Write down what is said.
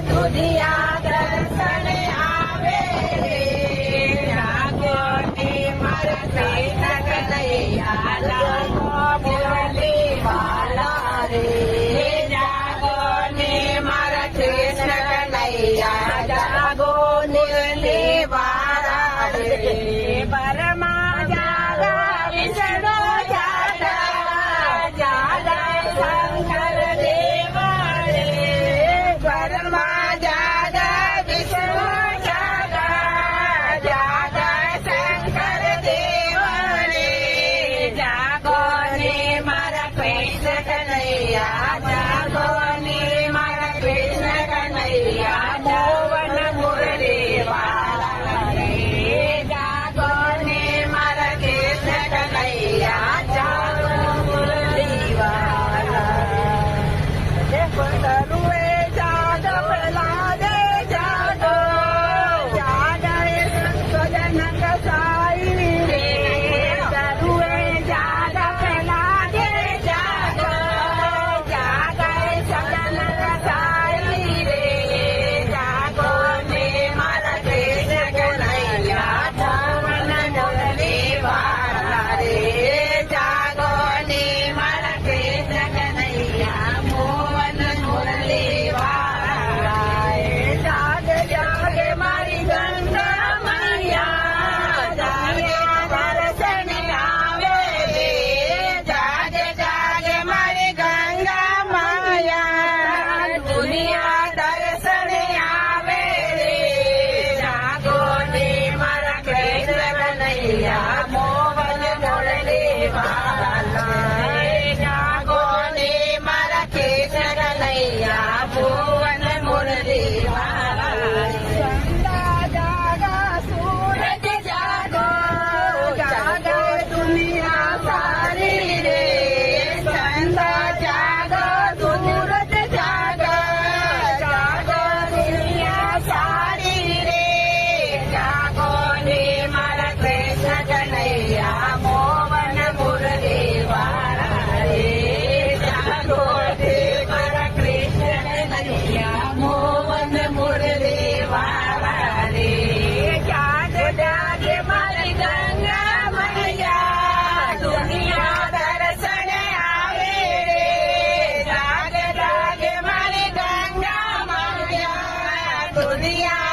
દુનિયા દર્શન આવે રે જાગો ને મારા કૃષ્ણ કનૈયા લાલો મુરલી વાલા રે જાગો ને મારા કૃષ્ણ કનૈયા જાગો મુરલી વાલા રે પરમા જાગા વિષ્ણુ જાગા જાગા શંકર દેવા રે પરમા જાગા વિષ્ણુ જાગા જાગા શંકર દેવા રે જાગો ને મારા કૃષ્ણ કનૈયા જાગો ને મારા કૃષ્ણ કનૈયા મોવન મુરલી વાલા રે જાગો ને મારા કૃષ્ણ કનૈયા જાગો મુરલી વાલા સરુએ જાગ પ્રહલાદે જાગો જાગે સજન કસાઈ રે સરુએ જાગ પ્રહલાદે જાગો જાગે સજન કસાઈ રે જાગો ને મારા કૃષ્ણ કનૈયા મોવન મુરલી વાલા રે જાગો ને મારા કૃષ્ણ કનૈયા મોવન મુરલી વાલા જાગ જાગે મારી ગંગા મૈયા જાગે દર્શન આવે રે જાગે જાગે મારી ગંગા મૈયા દુનિયા દર્શન આવે રે જાગો ને મારા કૃષ્ણ કનૈયા મોવન મુરલી વાલા જાગો ને મારા કૃષ્ણ કનૈયા મોવન મુરલી વાલા ચંદા જાગા સૂરજ જાગો જાગે દુનિયા સારી રે ચંદા જાગો સૂરજ જાગો જાગો દુનિયા સારી રે જાગો ને મારા કૃષ્ણ કનૈયા મોવન મુરલી વાલા રે જાગો ને મારા કૃષ્ણ કનૈયા મોવન મુરલી વાલા રે જાગ જાગે મારી ગંગા મૈયા દુનિયા દર્શન આવે રે જાગ જાગે મારી ગંગા મૈયા દુનિયા